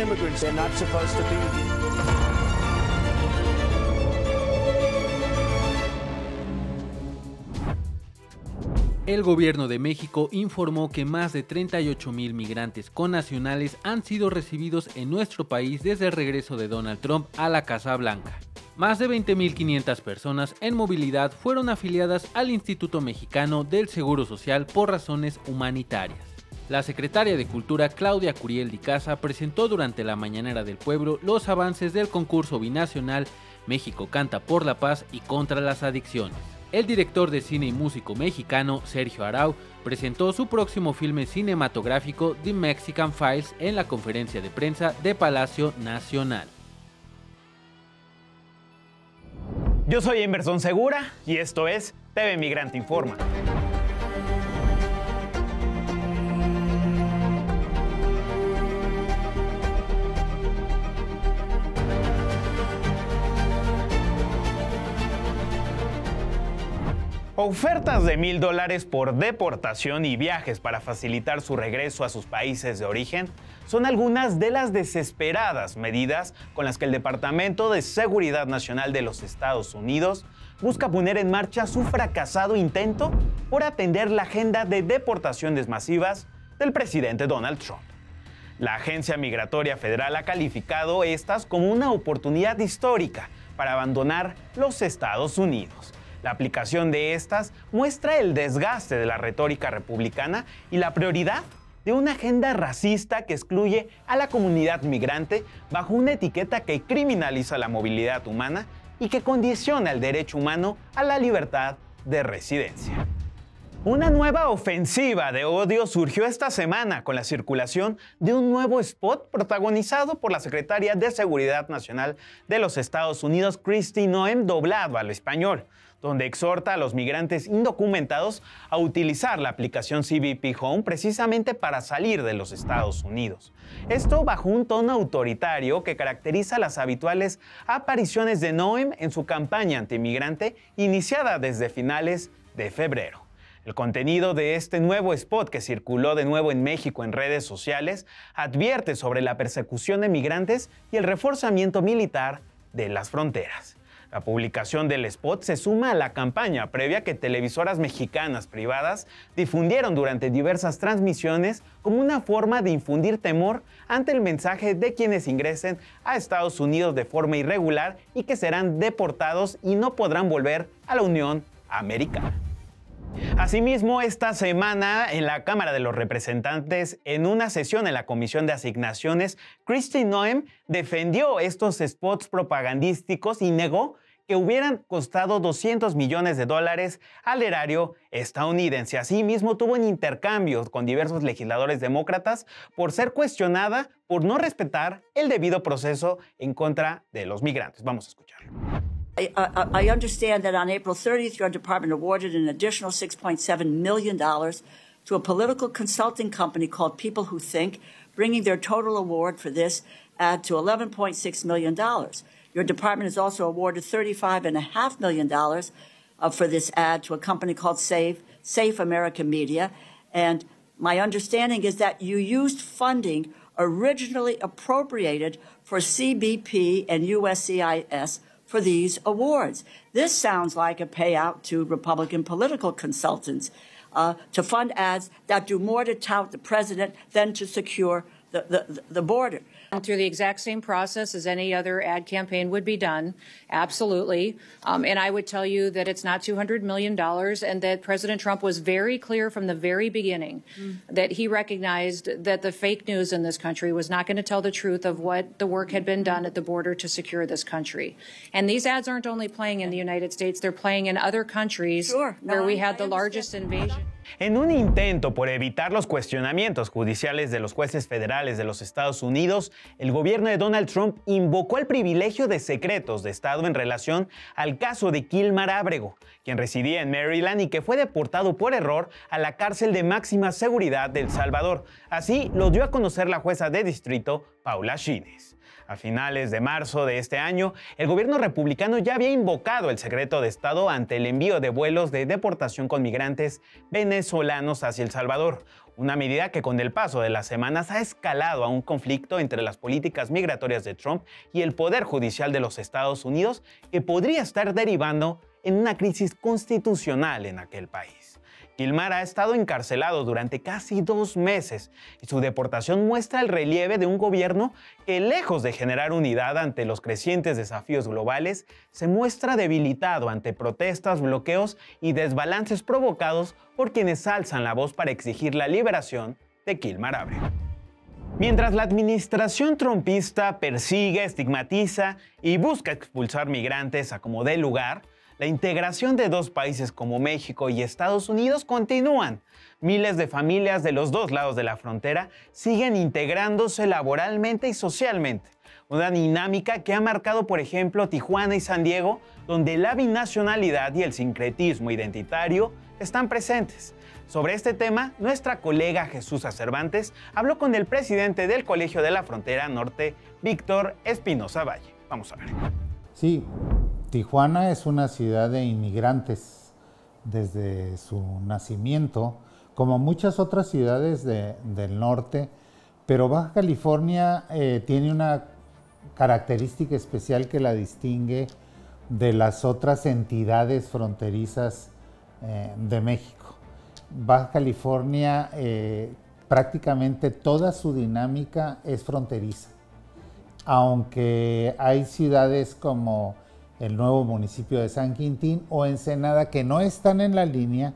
immigrants. They're not supposed to be here. El gobierno de México informó que más de 38,000 migrantes connacionales han sido recibidos en nuestro país desde el regreso de Donald Trump a la Casa Blanca. Más de 20,500 personas en movilidad fueron afiliadas al Instituto Mexicano del Seguro Social por razones humanitarias. La secretaria de Cultura, Claudia Curiel Di Casa, presentó durante la Mañanera del Pueblo los avances del concurso binacional México Canta por la Paz y contra las Adicciones. El director de cine y músico mexicano, Sergio Arau, presentó su próximo filme cinematográfico The Mexican Files en la conferencia de prensa de Palacio Nacional. Yo soy Emerson Segura y esto es TV Migrante Informa. Ofertas de $1,000 por deportación y viajes para facilitar su regreso a sus países de origen son algunas de las desesperadas medidas con las que el Departamento de Seguridad Nacional de los Estados Unidos busca poner en marcha su fracasado intento por atender la agenda de deportaciones masivas del presidente Donald Trump. La Agencia Migratoria Federal ha calificado estas como una oportunidad histórica para abandonar los Estados Unidos. La aplicación de estas muestra el desgaste de la retórica republicana y la prioridad de una agenda racista que excluye a la comunidad migrante bajo una etiqueta que criminaliza la movilidad humana y que condiciona el derecho humano a la libertad de residencia. Una nueva ofensiva de odio surgió esta semana con la circulación de un nuevo spot protagonizado por la secretaria de Seguridad Nacional de los Estados Unidos, Kristi Noem, doblado al español, donde exhorta a los migrantes indocumentados a utilizar la aplicación CBP Home precisamente para salir de los Estados Unidos. Esto bajo un tono autoritario que caracteriza las habituales apariciones de Noem en su campaña antimigrante iniciada desde finales de febrero. El contenido de este nuevo spot, que circuló de nuevo en México en redes sociales, advierte sobre la persecución de migrantes y el reforzamiento militar de las fronteras. La publicación del spot se suma a la campaña previa que televisoras mexicanas privadas difundieron durante diversas transmisiones como una forma de infundir temor ante el mensaje de quienes ingresen a Estados Unidos de forma irregular y que serán deportados y no podrán volver a la Unión Americana. Asimismo, esta semana en la Cámara de los Representantes, en una sesión en la Comisión de Asignaciones, Kristi Noem defendió estos spots propagandísticos y negó que hubieran costado $200 millones al erario estadounidense. Asimismo, tuvo un intercambio con diversos legisladores demócratas por ser cuestionada por no respetar el debido proceso en contra de los migrantes. Vamos a escucharlo. I understand that on April 30th, your department awarded an additional $6.7 million to a political consulting company called People Who Think, bringing their total award for this ad to $11.6 million. Your department has also awarded $35.5 million for this ad to a company called Safe American Media. And my understanding is that you used funding originally appropriated for CBP and USCIS for these awards. This sounds like a payout to Republican political consultants to fund ads that do more to tout the president than to secure the border. Through the exact same process as any other ad campaign would be done, absolutely. And I would tell you that it's not $200 million and that President Trump was very clear from the very beginning that he recognized that the fake news in this country was not going to tell the truth of what the work had been done at the border to secure this country. And these ads aren't only playing in the United States, they're playing in other countries where we had the largest invasion. En un intento por evitar los cuestionamientos judiciales de los jueces federales de los Estados Unidos, el gobierno de Donald Trump invocó el privilegio de secretos de Estado en relación al caso de Kilmar Abrego, quien residía en Maryland y que fue deportado por error a la cárcel de máxima seguridad de El Salvador. Así lo dio a conocer la jueza de distrito, Paula Schines. A finales de marzo de este año, el gobierno republicano ya había invocado el secreto de Estado ante el envío de vuelos de deportación con migrantes venezolanos hacia El Salvador, una medida que con el paso de las semanas ha escalado a un conflicto entre las políticas migratorias de Trump y el Poder Judicial de los Estados Unidos, que podría estar derivando en una crisis constitucional en aquel país. Gilmar ha estado encarcelado durante casi 2 meses y su deportación muestra el relieve de un gobierno que, lejos de generar unidad ante los crecientes desafíos globales, se muestra debilitado ante protestas, bloqueos y desbalances provocados por quienes alzan la voz para exigir la liberación de Gilmar Abreu. Mientras la administración trumpista persigue, estigmatiza y busca expulsar migrantes a como dé lugar, la integración de 2 países como México y Estados Unidos continúan. Miles de familias de los 2 lados de la frontera siguen integrándose laboralmente y socialmente. Una dinámica que ha marcado, por ejemplo, Tijuana y San Diego, donde la binacionalidad y el sincretismo identitario están presentes. Sobre este tema, nuestra colega Jesús Cervantes habló con el presidente del Colegio de la Frontera Norte, Víctor Espinosa Valle. Vamos a ver. Sí, Tijuana es una ciudad de inmigrantes desde su nacimiento, como muchas otras ciudades del norte, pero Baja California tiene una característica especial que la distingue de las otras entidades fronterizas de México. Baja California, prácticamente toda su dinámica es fronteriza, aunque hay ciudades como el nuevo municipio de San Quintín o Ensenada que no están en la línea,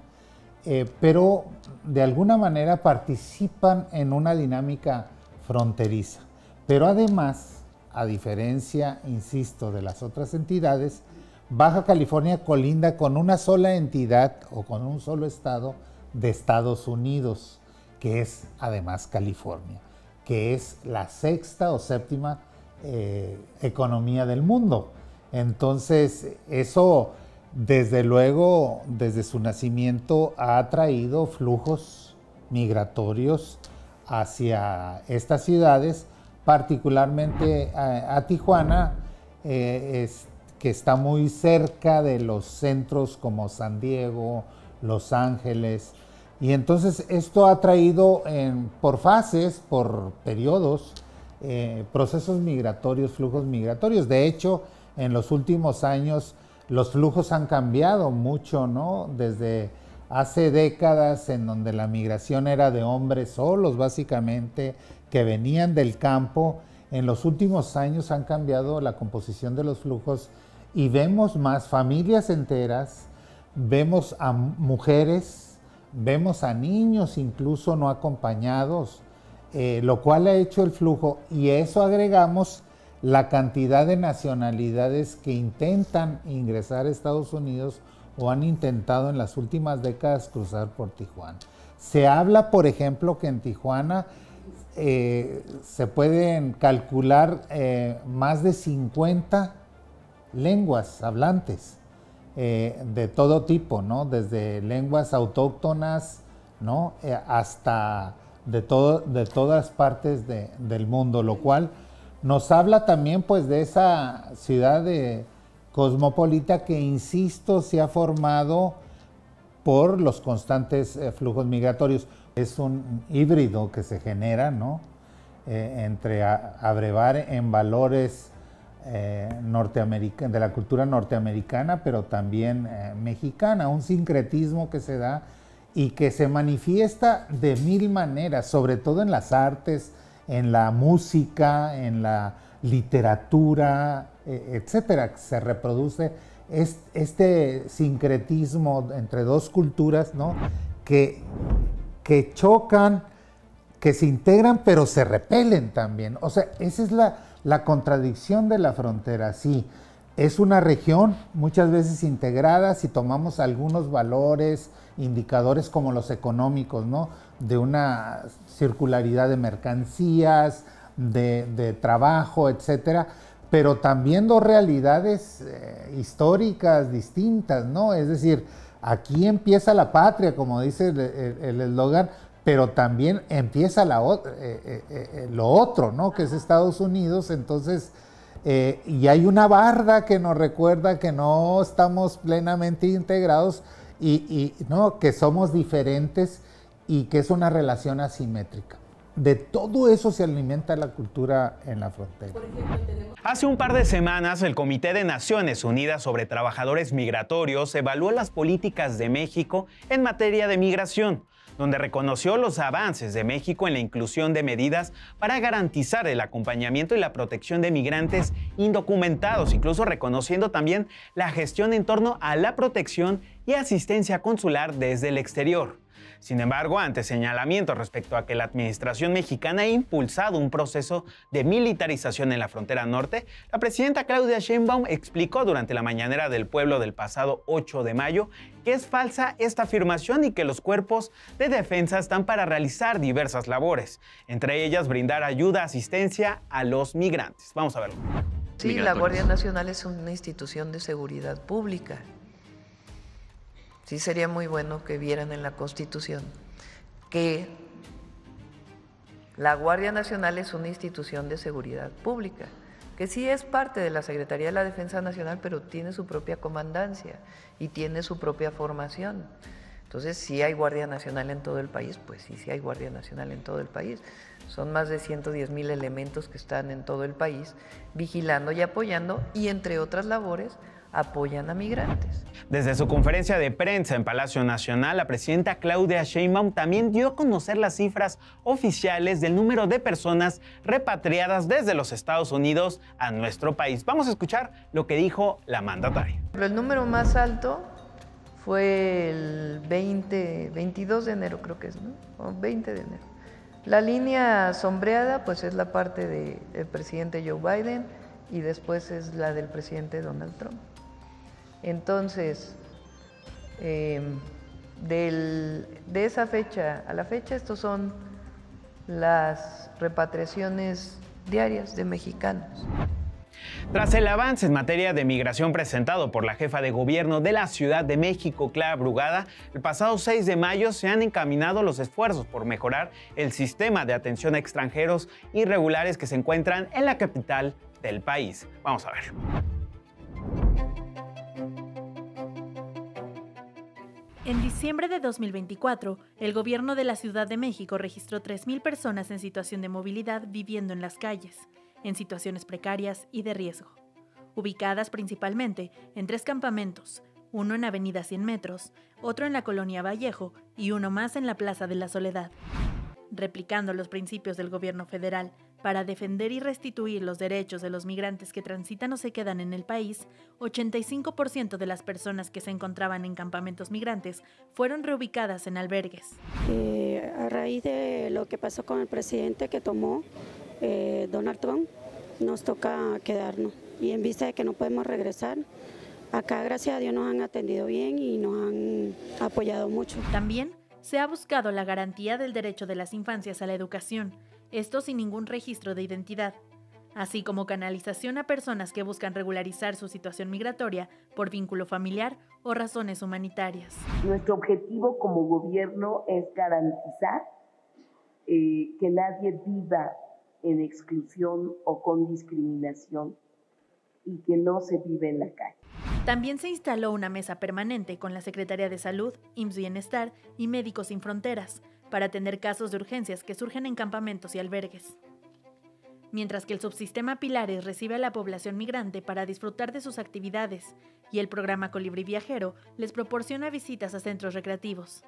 pero de alguna manera participan en una dinámica fronteriza. Pero además, a diferencia, insisto, de las otras entidades, Baja California colinda con una sola entidad o con un solo estado de Estados Unidos, que es además California, que es la 6ª o 7ª economía del mundo. Entonces, eso, desde luego, desde su nacimiento, ha traído flujos migratorios hacia estas ciudades, particularmente a Tijuana, que está muy cerca de los centros como San Diego, Los Ángeles. Y entonces esto ha traído por fases, por periodos, procesos migratorios, flujos migratorios. De hecho, en los últimos años los flujos han cambiado mucho, ¿no? Desde hace décadas en donde la migración era de hombres solos, básicamente, que venían del campo. En los últimos años han cambiado la composición de los flujos y vemos más familias enteras, vemos a mujeres, vemos a niños incluso no acompañados, lo cual ha hecho el flujo, y a eso agregamos la cantidad de nacionalidades que intentan ingresar a Estados Unidos o han intentado en las últimas décadas cruzar por Tijuana. Se habla, por ejemplo, que en Tijuana se pueden calcular más de 50 lenguas hablantes de todo tipo, ¿no? Desde lenguas autóctonas, ¿no? Hasta de todas partes del mundo, lo cual nos habla también, pues, de esa ciudad cosmopolita que, insisto, se ha formado por los constantes flujos migratorios. Es un híbrido que se genera, ¿no? Entre abrevar en valores de la cultura norteamericana, pero también mexicana, un sincretismo que se da y que se manifiesta de 1000 maneras, sobre todo en las artes, en la música, en la literatura, etcétera. Se reproduce este sincretismo entre 2 culturas, ¿no? que chocan, que se integran, pero se repelen también. O sea, esa es la contradicción de la frontera. Sí, es una región muchas veces integrada, si tomamos algunos valores, indicadores como los económicos, ¿no? De una circularidad de mercancías, de trabajo, etcétera, pero también 2 realidades históricas distintas, ¿no? Es decir, aquí empieza la patria, como dice el eslogan, pero también empieza lo otro, ¿no? Que es Estados Unidos. Entonces, y hay una barda que nos recuerda que no estamos plenamente integrados y no, que somos diferentes y que es una relación asimétrica. De todo eso se alimenta la cultura en la frontera. Hace un par de semanas, el Comité de Naciones Unidas sobre Trabajadores Migratorios evaluó las políticas de México en materia de migración, donde reconoció los avances de México en la inclusión de medidas para garantizar el acompañamiento y la protección de migrantes indocumentados, incluso reconociendo también la gestión en torno a la protección y asistencia consular desde el exterior. Sin embargo, ante señalamientos respecto a que la administración mexicana ha impulsado un proceso de militarización en la frontera norte, la presidenta Claudia Sheinbaum explicó durante la mañanera del pueblo del pasado 8 de mayo que es falsa esta afirmación y que los cuerpos de defensa están para realizar diversas labores, entre ellas brindar ayuda, asistencia a los migrantes. Vamos a verlo. Sí, la Guardia Nacional es una institución de seguridad pública. Sí sería muy bueno que vieran en la Constitución que la Guardia Nacional es una institución de seguridad pública, que sí es parte de la Secretaría de la Defensa Nacional, pero tiene su propia comandancia y tiene su propia formación. Entonces, sí hay Guardia Nacional en todo el país, pues sí hay Guardia Nacional en todo el país. Son más de 110,000 elementos que están en todo el país vigilando y apoyando, y entre otras labores, apoyan a migrantes. Desde su conferencia de prensa en Palacio Nacional, la presidenta Claudia Sheinbaum también dio a conocer las cifras oficiales del número de personas repatriadas desde los Estados Unidos a nuestro país. Vamos a escuchar lo que dijo la mandataria. El número más alto fue el 22 de enero, creo que es, ¿no? O 20 de enero. La línea sombreada, pues es la parte del presidente Joe Biden y después es la del presidente Donald Trump. Entonces, de esa fecha a la fecha, estos son las repatriaciones diarias de mexicanos. Tras el avance en materia de migración presentado por la jefa de gobierno de la Ciudad de México, Clara Brugada, el pasado 6 de mayo se han encaminado los esfuerzos por mejorar el sistema de atención a extranjeros irregulares que se encuentran en la capital del país. Vamos a ver. En diciembre de 2024, el gobierno de la Ciudad de México registró 3,000 personas en situación de movilidad viviendo en las calles, en situaciones precarias y de riesgo, ubicadas principalmente en 3 campamentos, uno en Avenida 100 Metros, otro en la Colonia Vallejo y uno más en la Plaza de la Soledad. Replicando los principios del gobierno federal para defender y restituir los derechos de los migrantes que transitan o se quedan en el país, 85% de las personas que se encontraban en campamentos migrantes fueron reubicadas en albergues. A raíz de lo que pasó con el presidente que tomó Donald Trump, nos toca quedarnos. Y en vista de que no podemos regresar, acá gracias a Dios nos han atendido bien y nos han apoyado mucho. También se ha buscado la garantía del derecho de las infancias a la educación, esto sin ningún registro de identidad, así como canalización a personas que buscan regularizar su situación migratoria por vínculo familiar o razones humanitarias. Nuestro objetivo como gobierno es garantizar que nadie viva en exclusión o con discriminación y que no se vive en la calle. También se instaló una mesa permanente con la Secretaría de Salud, IMSS Bienestar y Médicos Sin Fronteras para atender casos de urgencias que surgen en campamentos y albergues. Mientras que el subsistema Pilares recibe a la población migrante para disfrutar de sus actividades y el programa Colibrí Viajero les proporciona visitas a centros recreativos,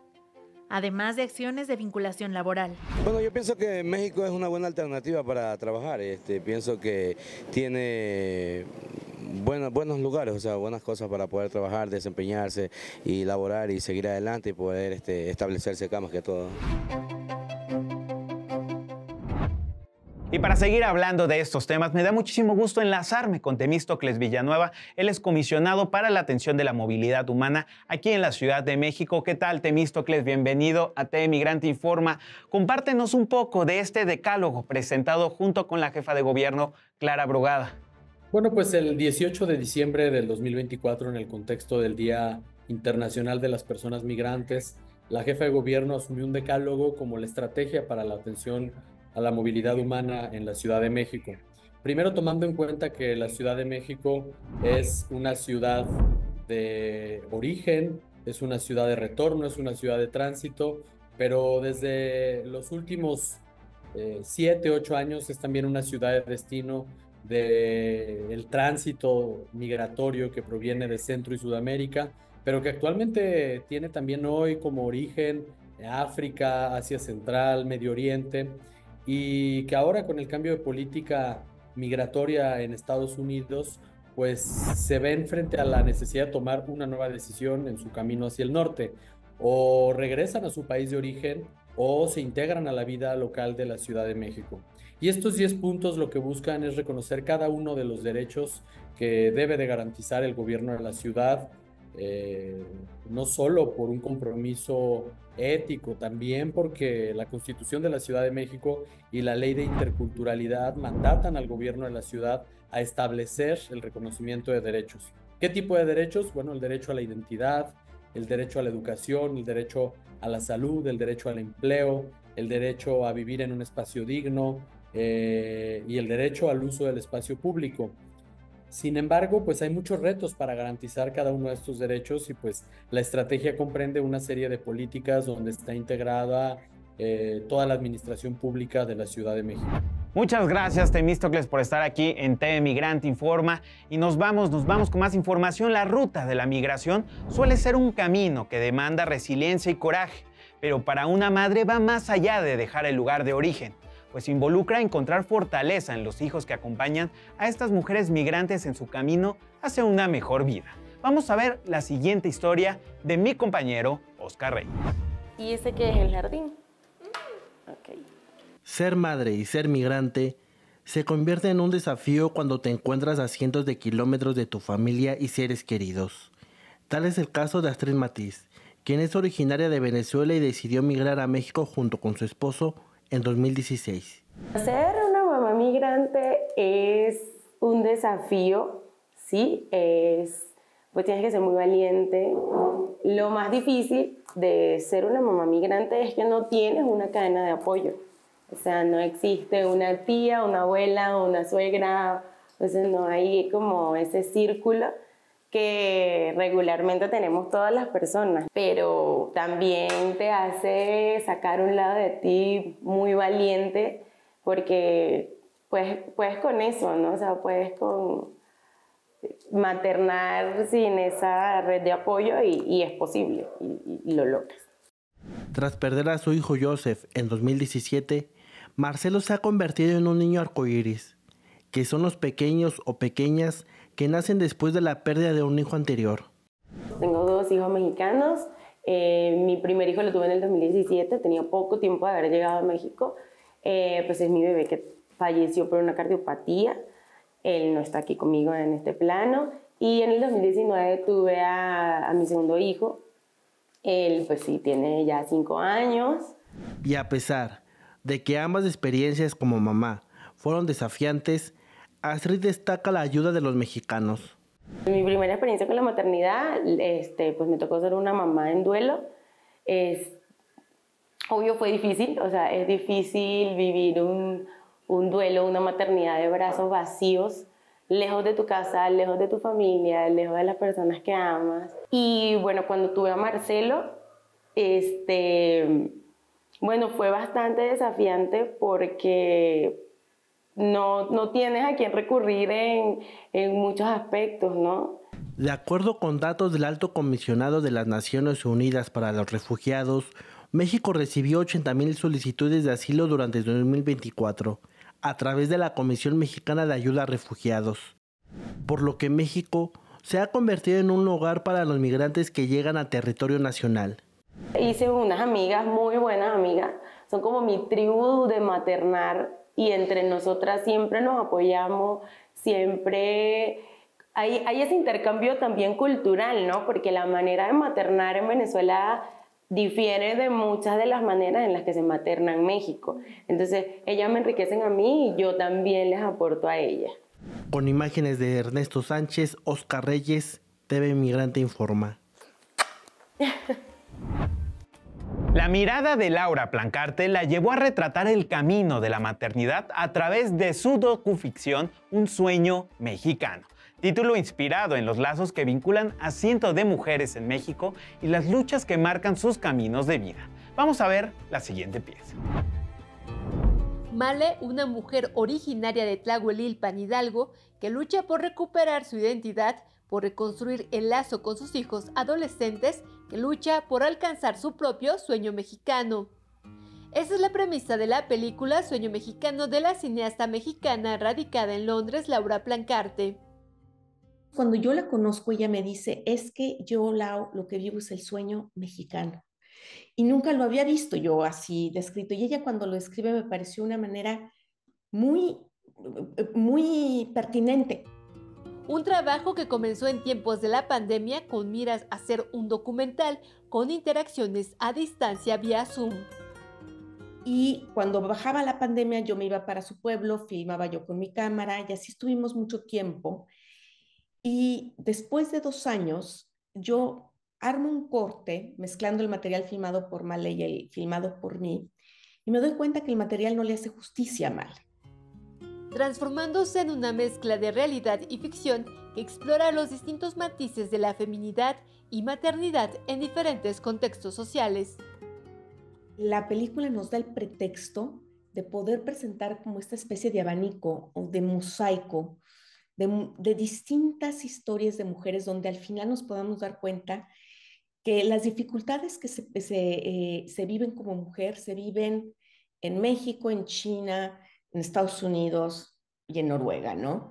además de acciones de vinculación laboral. Bueno, yo pienso que México es una buena alternativa para trabajar. Pienso que tiene buenos lugares, o sea, buenas cosas para poder trabajar, desempeñarse y laborar y seguir adelante y poder establecerse acá más que todo. Y para seguir hablando de estos temas, me da muchísimo gusto enlazarme con Temístocles Villanueva. Él es comisionado para la atención de la movilidad humana aquí en la Ciudad de México. ¿Qué tal, Temístocles? Bienvenido a TV Migrante Informa. Compártenos un poco de este decálogo presentado junto con la jefa de gobierno, Clara Brugada. Bueno, pues el 18 de diciembre del 2024, en el contexto del Día Internacional de las Personas Migrantes, la jefa de gobierno asumió un decálogo como la estrategia para la atención a la movilidad humana en la Ciudad de México. Primero, tomando en cuenta que la Ciudad de México es una ciudad de origen, es una ciudad de retorno, es una ciudad de tránsito, pero desde los últimos 7, 8 años es también una ciudad de destino del tránsito migratorio que proviene de Centro y Sudamérica, pero que actualmente tiene también hoy como origen África, Asia Central, Medio Oriente, y que ahora con el cambio de política migratoria en Estados Unidos, pues se ven frente a la necesidad de tomar una nueva decisión en su camino hacia el norte. O regresan a su país de origen o se integran a la vida local de la Ciudad de México. Y estos 10 puntos lo que buscan es reconocer cada uno de los derechos que debe de garantizar el gobierno de la ciudad, no solo por un compromiso ético, también porque la Constitución de la Ciudad de México y la Ley de Interculturalidad mandatan al gobierno de la ciudad a establecer el reconocimiento de derechos. ¿Qué tipo de derechos? Bueno, el derecho a la identidad, el derecho a la educación, el derecho a la salud, el derecho al empleo, el derecho a vivir en un espacio digno y el derecho al uso del espacio público. Sin embargo, pues hay muchos retos para garantizar cada uno de estos derechos y pues la estrategia comprende una serie de políticas donde está integrada toda la administración pública de la Ciudad de México. Muchas gracias, Temístocles, por estar aquí en TV Migrante Informa. Y nos vamos con más información. La ruta de la migración suele ser un camino que demanda resiliencia y coraje, pero para una madre va más allá de dejar el lugar de origen, pues involucra encontrar fortaleza en los hijos que acompañan a estas mujeres migrantes en su camino hacia una mejor vida. Vamos a ver la siguiente historia de mi compañero Oscar Reyes. ¿Y ese qué es el jardín? Okay. Ser madre y ser migrante se convierte en un desafío cuando te encuentras a cientos de kilómetros de tu familia y seres queridos. Tal es el caso de Astrid Matiz, quien es originaria de Venezuela y decidió migrar a México junto con su esposo en 2016. Ser una mamá migrante es un desafío, sí, pues tienes que ser muy valiente. Lo más difícil de ser una mamá migrante es que no tienes una cadena de apoyo. O sea, no existe una tía, una abuela, una suegra, entonces no hay como ese círculo que regularmente tenemos todas las personas, pero también te hace sacar un lado de ti muy valiente porque puedes con eso, ¿no? O sea, puedes con maternar sin esa red de apoyo y es posible y lo logras. Tras perder a su hijo Joseph en 2017, Marcelo se ha convertido en un niño arcoíris, que son los pequeños o pequeñas que nacen después de la pérdida de un hijo anterior. Tengo 2 hijos mexicanos. Mi primer hijo lo tuve en el 2017, tenía poco tiempo de haber llegado a México. Pues es mi bebé que falleció por una cardiopatía. Él no está aquí conmigo en este plano. Y en el 2019 tuve a mi segundo hijo. Él pues sí, tiene ya 5 años. Y a pesar de que ambas experiencias como mamá fueron desafiantes, Astrid destaca la ayuda de los mexicanos. Mi primera experiencia con la maternidad, pues me tocó ser una mamá en duelo. Obvio fue difícil, o sea, es difícil vivir un duelo, una maternidad de brazos vacíos, lejos de tu casa, lejos de tu familia, lejos de las personas que amas. Y bueno, cuando tuve a Marcelo, bueno, fue bastante desafiante porque no tienes a quién recurrir en muchos aspectos, ¿no? De acuerdo con datos del Alto Comisionado de las Naciones Unidas para los Refugiados, México recibió 80,000 solicitudes de asilo durante 2024 a través de la Comisión Mexicana de Ayuda a Refugiados, por lo que México se ha convertido en un hogar para los migrantes que llegan a territorio nacional. Hice unas amigas, muy buenas amigas, son como mi tribu de maternar y entre nosotras siempre nos apoyamos, siempre hay ese intercambio también cultural, ¿no? Porque la manera de maternar en Venezuela difiere de muchas de las maneras en las que se materna en México. Entonces, ellas me enriquecen a mí y yo también les aporto a ellas. Con imágenes de Ernesto Sánchez, Oscar Reyes, TV Migrante Informa. La mirada de Laura Plancarte la llevó a retratar el camino de la maternidad a través de su docuficción Un sueño mexicano, título inspirado en los lazos que vinculan a cientos de mujeres en México y las luchas que marcan sus caminos de vida. Vamos a ver la siguiente pieza. Male, una mujer originaria de Tlahuelilpan, Hidalgo, que lucha por recuperar su identidad, por reconstruir el lazo con sus hijos adolescentes, que lucha por alcanzar su propio sueño mexicano. Esa es la premisa de la película Sueño Mexicano de la cineasta mexicana radicada en Londres, Laura Plancarte. Cuando yo la conozco, ella me dice, es que yo, Lau, lo que vivo es el sueño mexicano. Y nunca lo había visto yo así descrito. Y ella cuando lo escribe me pareció una manera muy pertinente. Un trabajo que comenzó en tiempos de la pandemia con miras a hacer un documental con interacciones a distancia vía Zoom. Y cuando bajaba la pandemia yo me iba para su pueblo, filmaba yo con mi cámara y así estuvimos mucho tiempo. Y después de 2 años yo armo un corte mezclando el material filmado por Male y el filmado por mí y me doy cuenta que el material no le hace justicia a Male. Transformándose en una mezcla de realidad y ficción que explora los distintos matices de la feminidad y maternidad en diferentes contextos sociales. La película nos da el pretexto de poder presentar como esta especie de abanico o de mosaico de distintas historias de mujeres donde al final nos podamos dar cuenta que las dificultades que se viven como mujer se viven en México, en China, en Estados Unidos y en Noruega, ¿no?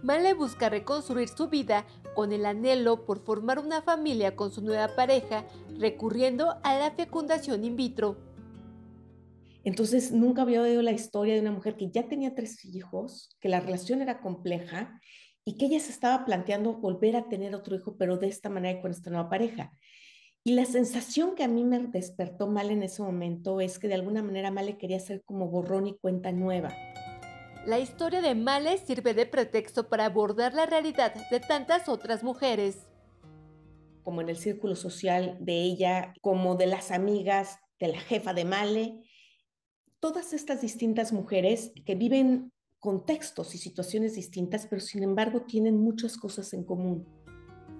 Male busca reconstruir su vida con el anhelo por formar una familia con su nueva pareja, recurriendo a la fecundación in vitro. Entonces, nunca había oído la historia de una mujer que ya tenía 3 hijos, que la relación era compleja y que ella se estaba planteando volver a tener otro hijo, pero de esta manera y con esta nueva pareja. Y la sensación que a mí me despertó Male en ese momento es que de alguna manera Male quería ser como borrón y cuenta nueva. La historia de Male sirve de pretexto para abordar la realidad de tantas otras mujeres. Como en el círculo social de ella, como de las amigas de la jefa de Male, todas estas distintas mujeres que viven contextos y situaciones distintas, pero sin embargo tienen muchas cosas en común.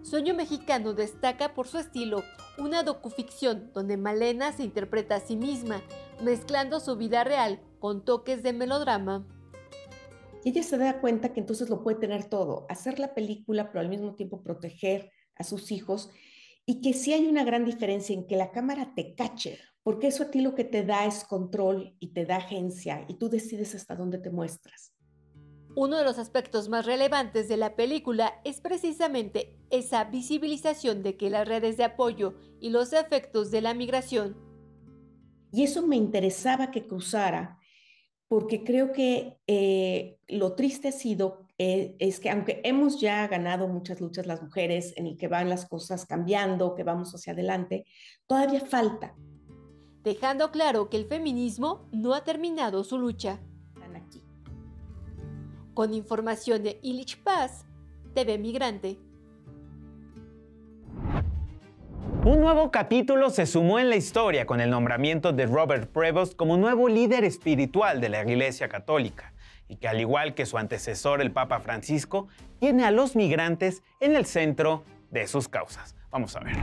Sueño Mexicano destaca por su estilo, una docuficción donde Malena se interpreta a sí misma, mezclando su vida real con toques de melodrama. Y ella se da cuenta que entonces lo puede tener todo, hacer la película, pero al mismo tiempo proteger a sus hijos, y que sí hay una gran diferencia en que la cámara te cache, porque eso a ti lo que te da es control y te da agencia, y tú decides hasta dónde te muestras. Uno de los aspectos más relevantes de la película es precisamente esa visibilización de que las redes de apoyo y los efectos de la migración. Y eso me interesaba que cruzara, porque creo que lo triste ha sido es que aunque hemos ya ganado muchas luchas las mujeres en el que van las cosas cambiando, que vamos hacia adelante, todavía falta. Dejando claro que el feminismo no ha terminado su lucha. Están aquí. Con información de Illich Paz, TV Migrante. Un nuevo capítulo se sumó en la historia con el nombramiento de Robert Prevost como nuevo líder espiritual de la Iglesia Católica, y que al igual que su antecesor, el Papa Francisco, tiene a los migrantes en el centro de sus causas. Vamos a ver.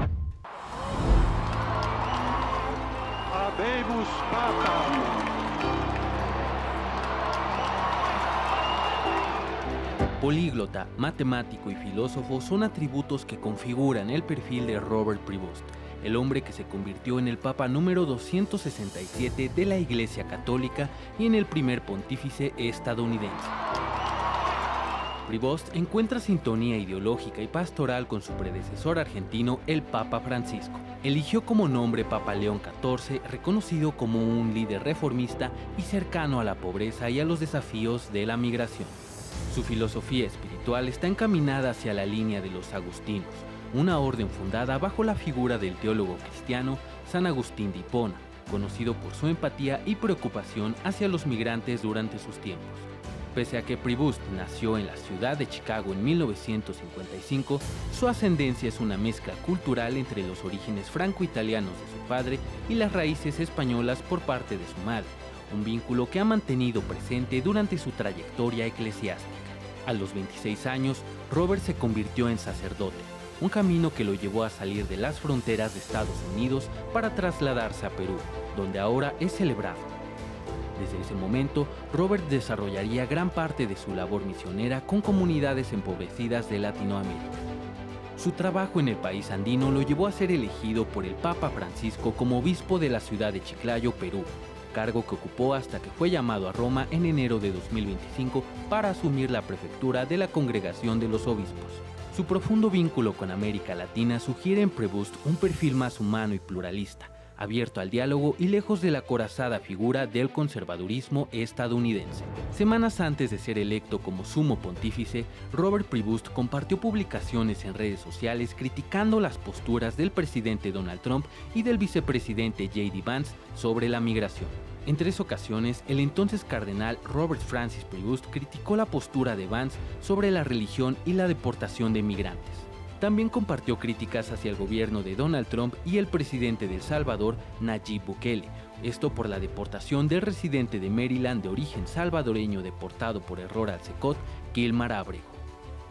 Habemus Papam. Políglota, matemático y filósofo son atributos que configuran el perfil de Robert Prevost, el hombre que se convirtió en el Papa número 267 de la Iglesia Católica y en el primer pontífice estadounidense. Prevost encuentra sintonía ideológica y pastoral con su predecesor argentino, el Papa Francisco. Eligió como nombre Papa León XIV, reconocido como un líder reformista y cercano a la pobreza y a los desafíos de la migración. Su filosofía espiritual está encaminada hacia la línea de los agustinos, una orden fundada bajo la figura del teólogo cristiano San Agustín de Hipona, conocido por su empatía y preocupación hacia los migrantes durante sus tiempos. Pese a que Prevost nació en la ciudad de Chicago en 1955, su ascendencia es una mezcla cultural entre los orígenes franco-italianos de su padre y las raíces españolas por parte de su madre, un vínculo que ha mantenido presente durante su trayectoria eclesiástica. A los 26 años, Robert se convirtió en sacerdote, un camino que lo llevó a salir de las fronteras de Estados Unidos para trasladarse a Perú, donde ahora es celebrado. Desde ese momento, Robert desarrollaría gran parte de su labor misionera con comunidades empobrecidas de Latinoamérica. Su trabajo en el país andino lo llevó a ser elegido por el Papa Francisco como obispo de la ciudad de Chiclayo, Perú, cargo que ocupó hasta que fue llamado a Roma en enero de 2025 para asumir la prefectura de la Congregación de los Obispos. Su profundo vínculo con América Latina sugiere en Prevost un perfil más humano y pluralista, abierto al diálogo y lejos de la acorazada figura del conservadurismo estadounidense. Semanas antes de ser electo como sumo pontífice, Robert Prevost compartió publicaciones en redes sociales criticando las posturas del presidente Donald Trump y del vicepresidente J.D. Vance sobre la migración. En 3 ocasiones, el entonces cardenal Robert Francis Prevost criticó la postura de Vance sobre la religión y la deportación de migrantes. También compartió críticas hacia el gobierno de Donald Trump y el presidente de El Salvador, Nayib Bukele, esto por la deportación del residente de Maryland de origen salvadoreño deportado por error al Secot, Gilmar Ábrego.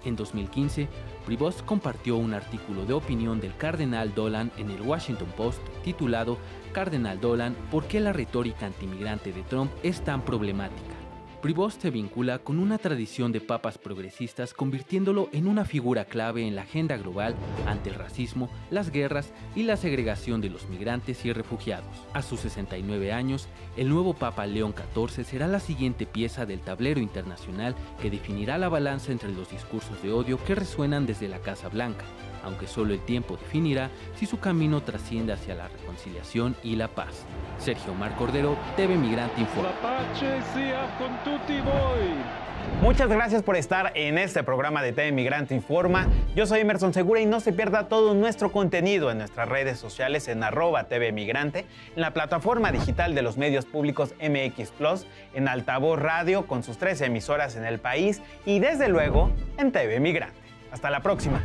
En 2015, Prevost compartió un artículo de opinión del cardenal Dolan en el Washington Post titulado «Cardenal Dolan, ¿por qué la retórica antimigrante de Trump es tan problemática?». Prevost se vincula con una tradición de papas progresistas, convirtiéndolo en una figura clave en la agenda global ante el racismo, las guerras y la segregación de los migrantes y refugiados. A sus 69 años, el nuevo Papa León XIV será la siguiente pieza del tablero internacional que definirá la balanza entre los discursos de odio que resuenan desde la Casa Blanca, aunque solo el tiempo definirá si su camino trasciende hacia la reconciliación y la paz. Sergio Omar Cordero, TV Migrante Informa. La pace sea con tutti voi. Muchas gracias por estar en este programa de TV Migrante Informa. Yo soy Emerson Segura y no se pierda todo nuestro contenido en nuestras redes sociales en @TVMigrante, en la plataforma digital de los medios públicos MX Plus, en Altavoz Radio con sus 13 emisoras en el país y desde luego en TV Migrante. Hasta la próxima.